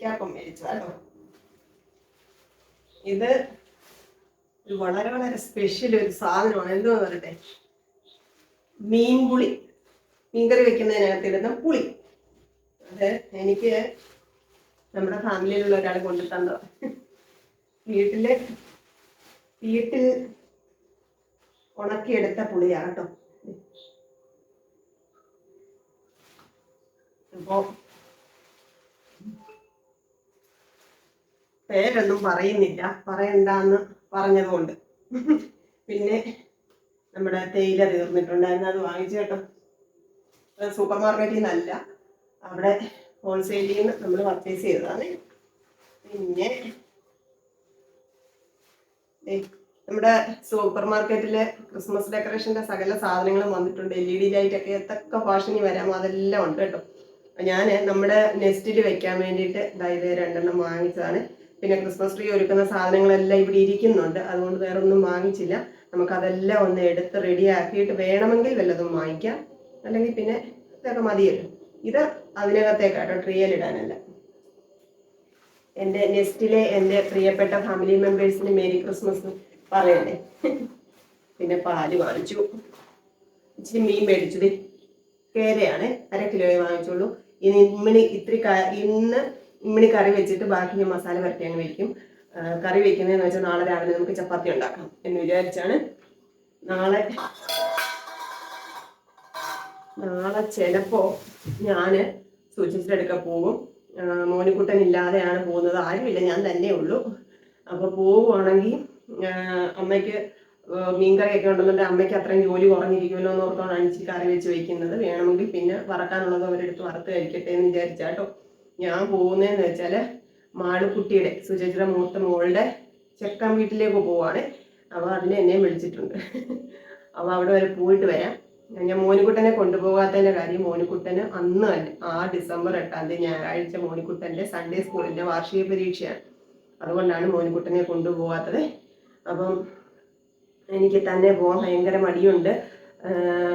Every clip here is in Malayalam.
ഏത്തക്കാപ്പം മേടിച്ചു കേട്ടോ. ഇത് ഒരു വളരെ വളരെ സ്പെഷ്യൽ ഒരു സാധനമാണ്. എന്തോന്ന് പറയട്ടെ, മീൻപുളി, മീൻകറി വെക്കുന്നതിനകത്ത് ഇടുന്ന പുളി. അത് എനിക്ക് നമ്മുടെ ഫാമിലിയിലുള്ള ഒരാൾ കൊണ്ടു തന്നതാണ്. വീട്ടിൽ ഉണക്കിയെടുത്ത പുളിയാണ് കേട്ടോ. അപ്പോ പേരൊന്നും പറയുന്നില്ല, പറയണ്ടെന്ന് പറഞ്ഞതുകൊണ്ട്. പിന്നെ നമ്മുടെ തേയില തീർന്നിട്ടുണ്ടായിരുന്നു, അത് വാങ്ങിച്ചു കേട്ടോ. സൂപ്പർ മാർക്കറ്റിൽ നിന്നല്ല, അവിടെ ഹോൾസെയിലിൽ നിന്ന് നമ്മൾ പർച്ചേസ് ചെയ്തതാണ്. പിന്നെ നമ്മുടെ സൂപ്പർ മാർക്കറ്റിലെ ക്രിസ്മസ് ഡെക്കറേഷന്റെ സകല സാധനങ്ങളും വന്നിട്ടുണ്ട്. LED ലൈറ്റ് ഒക്കെ എത്തൊക്കെ ഫാഷനിൽ വരാമോ അതെല്ലാം ഉണ്ട് കേട്ടോ. ഞാൻ നമ്മുടെ നെസ്റ്റിൽ വെക്കാൻ വേണ്ടിയിട്ട് ഇത് 2 വാങ്ങിച്ചതാണ്. പിന്നെ ക്രിസ്മസ് ട്രീ ഒരുക്കുന്ന സാധനങ്ങളെല്ലാം ഇവിടെ ഇരിക്കുന്നുണ്ട്, അതുകൊണ്ട് വേറെ ഒന്നും വാങ്ങിച്ചില്ല. നമുക്കതെല്ലാം ഒന്ന് എടുത്ത് റെഡി ആക്കിയിട്ട് വേണമെങ്കിൽ വല്ലതും വാങ്ങിക്കാം, അല്ലെങ്കിൽ പിന്നെ ഇതൊക്കെ മതിയല്ലോ. ഇത് അതിനകത്തേക്കാട്ടോ, ട്രീയിലിടാനല്ല. എൻ്റെ നെസ്റ്റിലെ എൻ്റെ പ്രിയപ്പെട്ട ഫാമിലി മെമ്പേഴ്സിന് മേരി ക്രിസ്മസ് പറയണ്ടേ. പിന്നെ പാല് വാങ്ങിച്ചു, ഇച്ചിരി മീൻ മേടിച്ചത് കേരയാണ്, 1/2 കിലോയെ വാങ്ങിച്ചുള്ളൂ. ഇന്ന് ഇമ്മിണി കറി വെച്ചിട്ട് ബാക്കി ഞാൻ മസാല പരട്ടി അങ്ങ് വയ്ക്കും. കറി വെക്കുന്നതെന്ന് വെച്ചാൽ നാളെ രാവിലെ നമുക്ക് ചപ്പാത്തി ഉണ്ടാക്കാം എന്ന് വിചാരിച്ചാണ്. നാളെ ചിലപ്പോ ഞാൻ സൂചിച്ചിട്ടെടുക്കാൻ പോകും. മോനിക്കുട്ടൻ ഇല്ലാതെയാണ് പോകുന്നത്, ആരുമില്ല, ഞാൻ തന്നെ ഉള്ളൂ. അപ്പോൾ പോവുകയാണെങ്കിൽ അമ്മയ്ക്ക് മീൻകറിയൊക്കെ ഉണ്ടെന്നുണ്ടെങ്കിൽ അമ്മയ്ക്ക് അത്രയും ജോലി കുറഞ്ഞിരിക്കുമല്ലോ എന്ന് ഓർത്താണ് അണിച്ച് കറി വെച്ച് വയ്ക്കുന്നത്. വേണമെങ്കിൽ പിന്നെ വറക്കാനുള്ളത് അവരെടുത്ത് വറുത്ത് കഴിക്കട്ടെ എന്ന് വിചാരിച്ചാട്ടോ ഞാൻ പോകുന്നതെന്ന് വെച്ചാൽ മാളുക്കുട്ടിയുടെ സുചേച്ചിയുടെ മൂത്ത മോളുടെ ചെക്കൻ വീട്ടിലേക്ക് പോവാണ്. അപ്പോൾ അതിനെ എന്നെയും വിളിച്ചിട്ടുണ്ട്. അപ്പോൾ അവിടെ വരെ പോയിട്ട് വരാം. ഞാൻ മോനിക്കുട്ടനെ കൊണ്ടുപോകാത്തതിൻ്റെ കാര്യം, മോനിക്കുട്ടന് അന്ന് തന്നെ ഡിസംബർ 8 ഞായറാഴ്ച മോനിക്കുട്ടൻ്റെ സൺഡേ സ്കൂളിൻ്റെ വാർഷിക പരീക്ഷയാണ്. അതുകൊണ്ടാണ് മോനിക്കുട്ടനെ കൊണ്ടുപോകാത്തത്. അപ്പം എനിക്ക് തന്നെ പോകാൻ ഭയങ്കര മടിയുണ്ട്.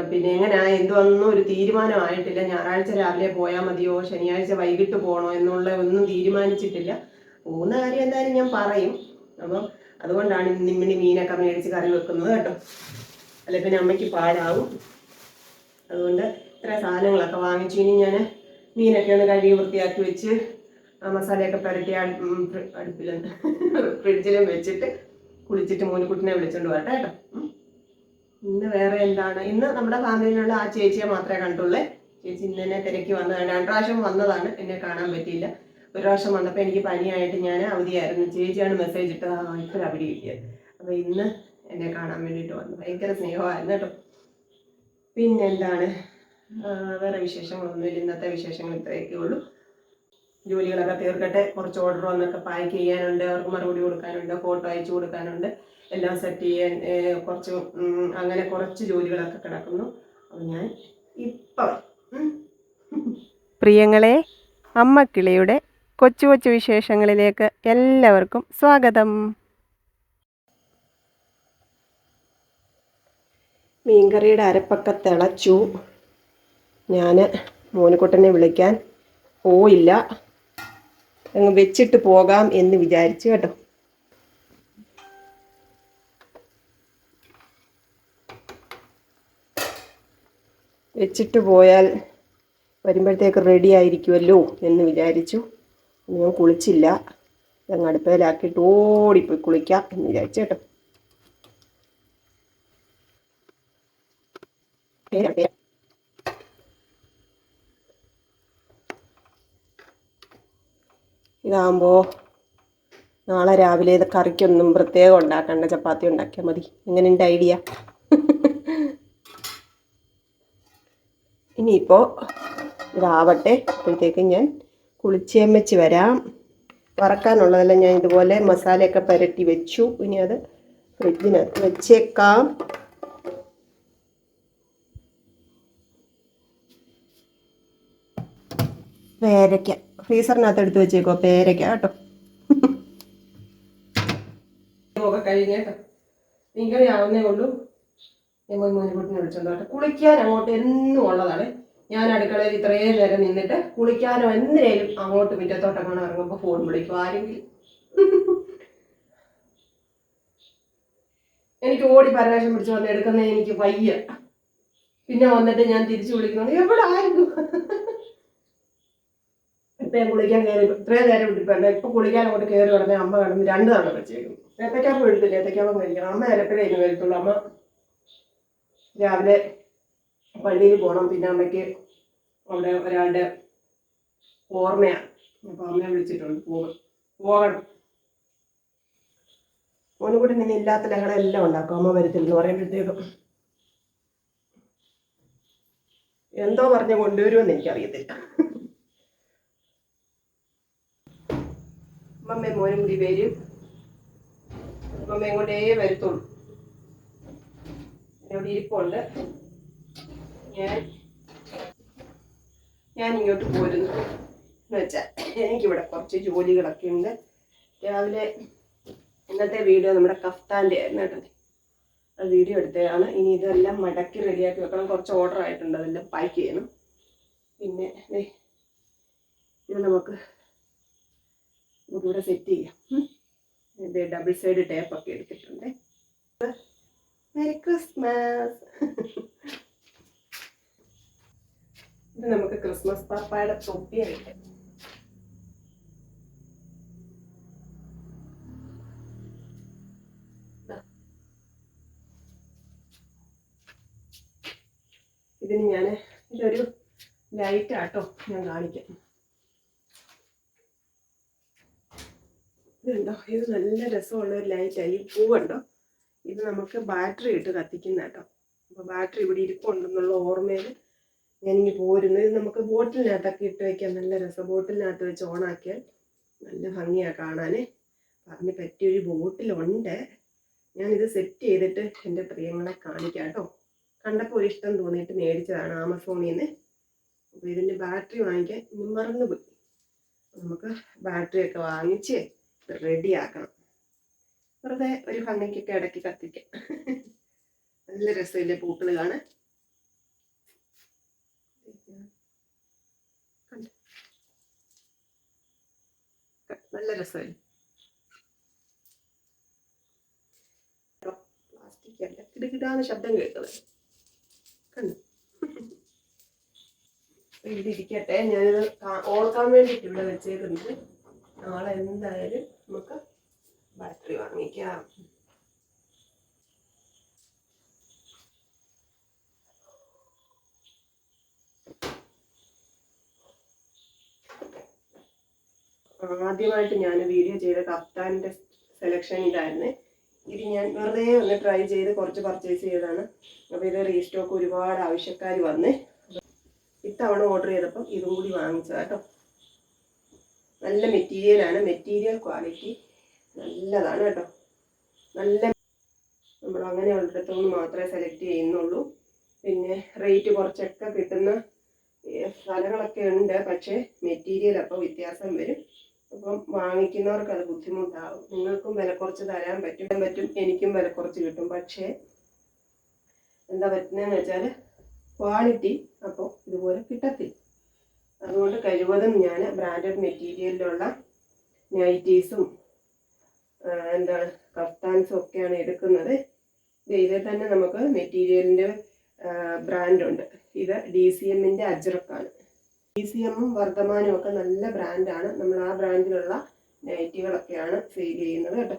പിന്നെ എന്തുവൊന്നും ഒരു തീരുമാനമായിട്ടില്ല. ഞായറാഴ്ച രാവിലെ പോയാൽ മതിയോ, ശനിയാഴ്ച വൈകിട്ട് പോകണോ എന്നുള്ള ഒന്നും തീരുമാനിച്ചിട്ടില്ല. പോകുന്ന കാര്യം എന്തായാലും ഞാൻ പറയും. അപ്പം അതുകൊണ്ടാണ് ഇന്നിമ്മിണി മീനൊക്കെ മേടിച്ച് കറി വെക്കുന്നത് കേട്ടോ. അല്ലെ പിന്നെ അമ്മയ്ക്ക് പാടാവും. അതുകൊണ്ട് ഇത്ര സാധനങ്ങളൊക്കെ വാങ്ങിച്ചു. ഇനി ഞാൻ മീനൊക്കെ ഒന്ന് കഴുകി വൃത്തിയാക്കി വെച്ച് മസാലയൊക്കെ പുരട്ടി അടുപ്പിലും ഫ്രിഡ്ജിലും വെച്ചിട്ട് കുളിച്ചിട്ട് മോനിക്കുട്ടിനെ വിളിച്ചോണ്ട് വരട്ടെ കേട്ടോ. ഇന്ന് വേറെ എന്താണ്, ഇന്ന് നമ്മുടെ ഫാമിലിയിലുള്ള ആ ചേച്ചിയെ മാത്രമേ കണ്ടുള്ളേ. ചേച്ചി ഇന്നെ തിരക്കി വന്നതാണ്. 2 പ്രാവശ്യം വന്നതാണ്, എന്നെ കാണാൻ പറ്റിയില്ല. ഒരു പ്രാവശ്യം വന്നപ്പോൾ എനിക്ക് പനിയായിട്ട് ഞാൻ അവധിയായിരുന്നു. ചേച്ചിയാണ് മെസ്സേജ് ഇട്ടത്, ഇപ്പോൾ അവധി കിട്ടിയത്. അപ്പോൾ ഇന്ന് എന്നെ കാണാൻ വേണ്ടിയിട്ട് വന്നു. ഭയങ്കര സ്നേഹമായിരുന്നു കേട്ടോ. പിന്നെന്താണ്, വേറെ വിശേഷങ്ങളൊന്നുമില്ല. ഇന്നത്തെ വിശേഷങ്ങൾ ഇത്രയൊക്കെ ഉള്ളൂ. ജോലികളൊക്കെ തീർക്കട്ടെ. കുറച്ച് ഓർഡർ വന്നൊക്കെ പാക്ക് ചെയ്യാനുണ്ട്, അവർക്ക് മറുപടി കൊടുക്കാനുണ്ട്, ഫോട്ടോ അയച്ചു കൊടുക്കാനുണ്ട്, എല്ലാം സെറ്റ് ചെയ്യാൻ അങ്ങനെ കുറച്ച് ജോലികളൊക്കെ കിടക്കുന്നു. അപ്പോൾ ഞാൻ ഇപ്പം പ്രിയങ്ങളെ, അമ്മക്കിളിയുടെ കൊച്ചു കൊച്ചു വിശേഷങ്ങളിലേക്ക് എല്ലാവർക്കും സ്വാഗതം. മീൻകറിയുടെ അരപ്പൊക്കെ തിളച്ചു. ഞാൻ മോനിക്കുട്ടനെ വിളിക്കാൻ പോയില്ല, അങ്ങ് വെച്ചിട്ട് പോകാം എന്ന് വിചാരിച്ചു കേട്ടോ. വെച്ചിട്ട് പോയാൽ വരുമ്പോഴത്തേക്ക് റെഡി ആയിരിക്കുമല്ലോ എന്ന് വിചാരിച്ചു. ഞാൻ കുളിച്ചില്ല, അങ്ങ് അടുപ്പയിലാക്കിയിട്ട് ഓടിപ്പോയി കുളിക്കാം എന്ന് വിചാരിച്ചു കേട്ടോ. ഇതാകുമ്പോൾ നാളെ രാവിലെ ഇത് കറിക്കൊന്നും പ്രത്യേകം ഉണ്ടാക്കണ്ട, ചപ്പാത്തി ഉണ്ടാക്കിയാൽ മതി. എങ്ങനെയുണ്ട് ഐഡിയ? ഇനിയിപ്പോൾ ഇതാവട്ടെ, അപ്പോഴത്തേക്കും ഞാൻ കുളിച്ചേമ്മച്ച് വരാം. വറക്കാനുള്ളതെല്ലാം ഞാൻ ഇതുപോലെ മസാലയൊക്കെ പുരട്ടി വെച്ചു. ഇനി അത് ഫ്രിഡ്ജിനകത്ത് വെച്ചേക്കാം. പേരയ്ക്ക ഫ്രീസറിനകത്ത് എടുത്ത് വെച്ചേക്കോ, പേരയ്ക്ക കേട്ടോ. കഴിഞ്ഞേട്ടോ, ഇങ്ങനെ ആവുന്നേ ഉള്ളൂ. ഞാൻ പോയി മോനിക്കുട്ടിനെ വിളിച്ചോണ്ട് കേട്ടോ. കുളിക്കാൻ അങ്ങോട്ട് എന്നും ഉള്ളതാണ്. ഞാൻ അടുക്കളയിൽ ഇത്രയും നേരം നിന്നിട്ട് കുളിക്കാനോ എന്തിനേലും അങ്ങോട്ട് മുറ്റത്തോട്ടൊക്കെ ഇറങ്ങുമ്പോൾ ഫോൺ വിളിക്കും ആരെങ്കിലും. എനിക്ക് ഓടി പരവേഷം പിടിച്ച് വന്ന് എടുക്കുന്ന എനിക്ക് വയ്യ. പിന്നെ വന്നിട്ട് ഞാൻ തിരിച്ചു വിളിക്കുന്നു, എവിടെ ആയിരുന്നു. ഇപ്പൊ ഞാൻ കുളിക്കാൻ കയറി ഇത്രയും നേരം വിട്ടിപ്പോ ഇപ്പൊ കുളിക്കാൻ അങ്ങോട്ട് കയറി ഉടനെ അമ്മ കിടന്ന് 2 തവണ വെച്ചേക്കും. ഏത്തക്കാപ്പം എടുത്തില്ല, ഏത്തക്കാപ്പം കഴിക്കണം. അമ്മ ചിലപ്പോഴേ ഇന്ന് വരത്തുള്ളൂ. അമ്മ രാവിലെ പള്ളിയിൽ പോകണം. പിന്നെ അമ്മയ്ക്ക് അവിടെ ഒരാളുടെ ഓർമ്മയാണ്. അപ്പൊ അമ്മയെ വിളിച്ചിട്ടുണ്ട്, പോകണം. മോനുകൂടി നിന്നെ ഇല്ലാത്ത ലഹള എല്ലാം ഉണ്ടാക്കും. അമ്മ വരത്തില്ലെന്ന് പറയുമ്പോഴത്തേക്കും എന്തോ പറഞ്ഞ് കൊണ്ടുവരുമെന്ന് എനിക്കറിയത്തില്ല. അമ്മയും മോനും കൂടി വരും. അമ്മയും കൊണ്ടേ വരത്തുള്ളൂ. ഇവിടെ ഇരിപ്പുണ്ട്. ഞാൻ ഇങ്ങോട്ട് പോരുന്നു എന്ന് വെച്ചാൽ എനിക്കിവിടെ കുറച്ച് ജോലികളൊക്കെ ഉണ്ട്. രാവിലെ ഇന്നത്തെ വീഡിയോ നമ്മുടെ കഫ്താൻ്റെ ആയിരുന്നു കേട്ടോ. അത് വീഡിയോ എടുത്തതാണ്. ഇനി ഇതെല്ലാം മടക്കി റെഡിയാക്കി വെക്കണം. കുറച്ച് ഓർഡർ ആയിട്ടുണ്ട്, അതെല്ലാം പാക്ക് ചെയ്യണം. പിന്നെ ഇത് നമുക്ക് ഇവിടെ സെറ്റ് ചെയ്യാം. ഇത് ഡബിൾ സൈഡ് ടേപ്പൊക്കെ എടുത്തിട്ടുണ്ട്. Merry Christmas. ഇത് നമുക്ക് ക്രിസ്മസ് പാപ്പായുടെ തൊപ്പിയായിട്ട് ഇതിന് ഇതൊരു ലൈറ്റ് ആട്ടോ, ഞാൻ കാണിക്കാം. ഇതുണ്ടോ, ഇത് നല്ല രസമുള്ള ഒരു ലൈറ്റാണ്. ഈ പൂവുണ്ടോ, ഇത് നമുക്ക് ബാറ്ററി ഇട്ട് കത്തിക്കുന്ന കേട്ടോ. അപ്പോൾ ബാറ്ററി ഇവിടെ ഇരിപ്പുണ്ടെന്നുള്ള ഓർമ്മയിൽ ഞാനിങ്ങനെ പോരുന്നു. ഇത് നമുക്ക് ബോട്ടിലിനകത്തൊക്കെ ഇട്ട് വയ്ക്കാൻ നല്ല രസം. ബോട്ടിലിനകത്ത് വെച്ച് ഓണാക്കിയാൽ നല്ല ഭംഗിയാണ് കാണാൻ. അതിന് പറ്റിയൊരു ബോട്ടിലുണ്ട്. ഞാനിത് സെറ്റ് ചെയ്തിട്ട് എൻ്റെ പ്രിയങ്ങളെ കാണിക്കാം കേട്ടോ. കണ്ടപ്പോൾ ഒരു ഇഷ്ടം തോന്നിയിട്ട് മേടിച്ചതാണ് ആമസോണിൽ നിന്ന്. അപ്പോൾ ഇതിൻ്റെ ബാറ്ററി വാങ്ങിക്കാൻ മറന്നുപോയി. നമുക്ക് ബാറ്ററിയൊക്കെ വാങ്ങിച്ച് റെഡിയാക്കണം. വെറുതെ ഒരു ഭംഗിക്കൊക്കെ ഇടയ്ക്ക് കത്തിക്കാം. നല്ല രസമില്ലേ പൂക്കൾ കാണാൻ. നല്ല രസമല്ലേ. പ്ലാസ്റ്റിക് അല്ല, കിടുകിടാന്ന് ശബ്ദം കേൾക്കുന്നത് കണ്ടു. ഇതിരിക്കട്ടെ, ഞാനിത് ഓർക്കാൻ വേണ്ടിയിട്ട് ഇവിടെ വെച്ചേക്കുന്നത്. നാളെ എന്തായാലും നമുക്ക് ബാറ്ററി വാങ്ങിക്കാം. ആദ്യമായിട്ട് ഞാൻ വീഡിയോ ചെയ്ത കഫ്താനിൻ്റെ സെലക്ഷൻ ഇതായിരുന്നു. ഇത് ഞാൻ വെറുതെ ഒന്ന് ട്രൈ ചെയ്ത് കുറച്ച് പർച്ചേസ് ചെയ്തതാണ്. അപ്പോൾ ഇത് റീസ്റ്റോക്ക് ഒരുപാട് ആവശ്യക്കാർ വന്ന് ഇത്തവണ ഓർഡർ ചെയ്തപ്പം ഇതും കൂടി വാങ്ങിച്ചതാണ് കേട്ടോ. നല്ല മെറ്റീരിയലാണ്, മെറ്റീരിയൽ ക്വാളിറ്റി നല്ലതാണ് കേട്ടോ. നല്ല നമ്മൾ അങ്ങനെയുള്ളിടത്തുനിന്ന് മാത്രമേ സെലക്ട് ചെയ്യുന്നുള്ളൂ. പിന്നെ റേറ്റ് കുറച്ചൊക്കെ കിട്ടുന്ന സ്ഥലങ്ങളൊക്കെ ഉണ്ട്, പക്ഷേ മെറ്റീരിയൽ അപ്പോൾ വ്യത്യാസം വരും. അപ്പം വാങ്ങിക്കുന്നവർക്ക് അത് ബുദ്ധിമുട്ടാകും. നിങ്ങൾക്കും വില കുറച്ച് തരാൻ പറ്റും, എനിക്കും വില കുറച്ച് കിട്ടും. പക്ഷേ എന്താ പറ്റുന്നതെന്ന് വെച്ചാൽ ക്വാളിറ്റി അപ്പോൾ ഇതുപോലെ കിട്ടത്തില്ല. അതുകൊണ്ട് കഴിവതും ഞാൻ ബ്രാൻഡഡ് മെറ്റീരിയലിലുള്ള നൈറ്റീസും എന്താണ് കഫ്താൻസും ഒക്കെയാണ് എടുക്കുന്നത്. ഇതിൽ തന്നെ നമുക്ക് മെറ്റീരിയലിൻ്റെ ബ്രാൻഡുണ്ട്. ഇത് DCMൻ്റെ അജ്രക്കാണ്. DCMും വർദ്ധമാനും ഒക്കെ നല്ല ബ്രാൻഡാണ്. നമ്മൾ ആ ബ്രാൻഡിലുള്ള നൈറ്റികളൊക്കെയാണ് സെയിൽ ചെയ്യുന്നത് കേട്ടോ.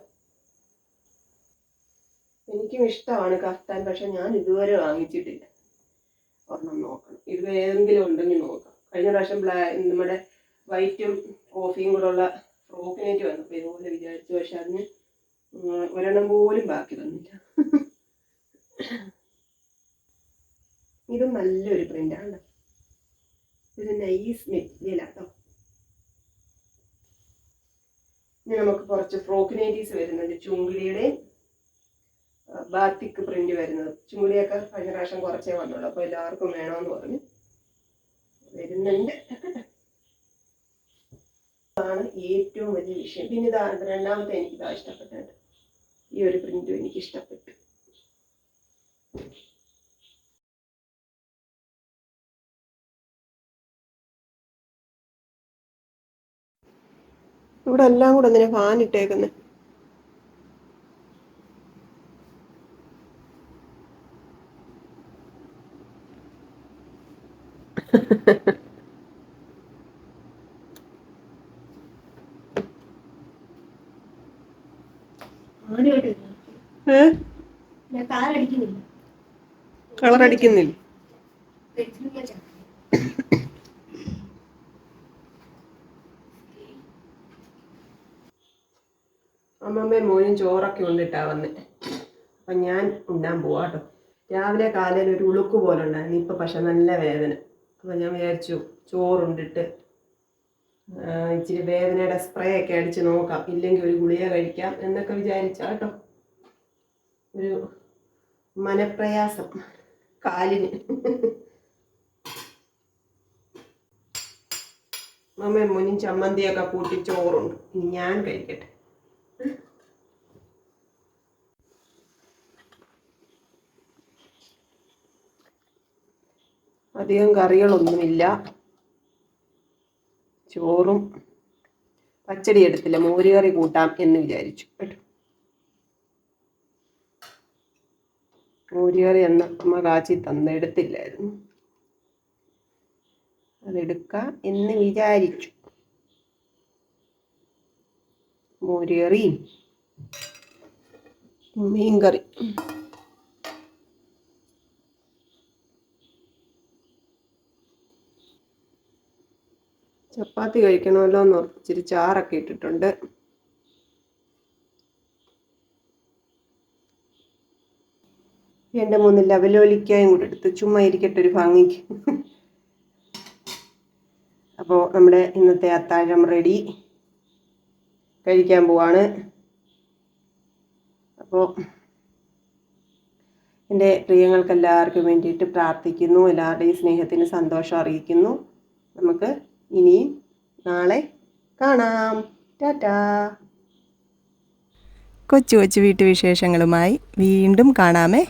എനിക്കും ഇഷ്ടമാണ് കഫ്താൻ, പക്ഷെ ഞാൻ ഇതുവരെ വാങ്ങിച്ചിട്ടില്ല. ഒരെണ്ണം നോക്കണം, ഇത് ഏതെങ്കിലും ഉണ്ടെങ്കിൽ നോക്കാം. കഴിഞ്ഞ പ്രാവശ്യം നമ്മുടെ വൈറ്റും കോഫിയും കൂടെ ഉള്ള ഫ്രോക്ക് നൈറ്റ് വന്നപ്പോൾ ഇതുപോലെ വിചാരിച്ചു, പക്ഷെ അതിന് ഒരെണ്ണം പോലും ബാക്കി വന്നില്ല. ഇതും നല്ലൊരു പ്രിൻ്റാണ്. ഇത് നൈസ് മെറ്റീരിയലാട്ടോ. ഇനി നമുക്ക് കുറച്ച് ഫ്രോക്ക് നൈറ്റീസ് വരുന്നുണ്ട്. ചുങ്കിടിയുടെയും ബാത്തിക് പ്രിന്റ് വരുന്നത്. ചുങ്കിടിയൊക്കെ കഴിഞ്ഞ പ്രാവശ്യം കുറച്ചേ വന്നുള്ളൂ, അപ്പോൾ എല്ലാവർക്കും വേണമെന്ന് പറഞ്ഞ് വരുന്നുണ്ട്. അതാണ് ഏറ്റവും വലിയ വിഷയം. പിന്നെ രണ്ടാമത്തെ എനിക്കിതാ ഇഷ്ടപ്പെട്ടത്. ഈ ഒരു പ്രിന്റും എനിക്ക് ഇഷ്ടപ്പെട്ടു. ഇവിടെ എല്ലാം കൂടെ എന്തിനാ ഫാൻ ഇട്ടേക്കുന്നത്? കളറടിക്കുന്നില്ല. അമ്മമ്മയും മോനും ചോറൊക്കെ ഉണ്ടിട്ടാ വന്നേ. അപ്പം ഞാൻ ഉണ്ണാൻ പോവാട്ടോ. രാവിലെ കാലയിൽ ഒരു ഉളുക്ക് പോലെ ഉണ്ടായിരുന്നു, ഇപ്പം പക്ഷെ നല്ല വേദന. അപ്പം ഞാൻ വിചാരിച്ചു ചോറുണ്ടിട്ട് ഇച്ചിരി വേദനയുടെ സ്പ്രേ ഒക്കെ അടിച്ച് നോക്കാം, ഇല്ലെങ്കിൽ ഒരു ഗുളിക കഴിക്കാം എന്നൊക്കെ വിചാരിച്ചാട്ടോ. ഒരു മനപ്രയാസം കാലിന്. അമ്മയും മോനും ചമ്മന്തിയൊക്കെ കൂട്ടി ചോറുണ്ട്. ഇനി ഞാൻ കഴിക്കട്ടെ. അധികം കറികളൊന്നുമില്ല, ചോറും. പച്ചടി എടുത്തില്ല, മോരുകറി കൂട്ടാം എന്ന് വിചാരിച്ചു കേട്ടോ. മോരുകറി എന്ന അമ്മ കാച്ചി എടുത്തില്ലായിരുന്നു, അതെടുക്കാം എന്ന് വിചാരിച്ചു. മോരുകറിയും മീൻകറി. ചപ്പാത്തി കഴിക്കണമല്ലോ എന്ന് ഇച്ചിരി ചാറൊക്കെ ഇട്ടിട്ടുണ്ട്. എൻ്റെ 3 ലവലോലിക്കായും കൂടെ എടുത്ത് ചുമ്മാ ഇരിക്കട്ടെ ഒരു ഭംഗിക്ക്. അപ്പോൾ നമ്മുടെ ഇന്നത്തെ അത്താഴം റെഡി, കഴിക്കാൻ പോവാണ്. അപ്പോൾ എൻ്റെ പ്രിയങ്ങൾക്ക് എല്ലാവർക്കും വേണ്ടിയിട്ട് പ്രാർത്ഥിക്കുന്നു, എല്ലാവരുടെയും സ്നേഹത്തിന് സന്തോഷം അറിയിക്കുന്നു. നമുക്ക് ഇനിയും നാളെ കാണാം. ടാറ്റാ. കൊച്ചു കൊച്ചു വീട്ടുവിശേഷങ്ങളുമായി വീണ്ടും കാണാമേ.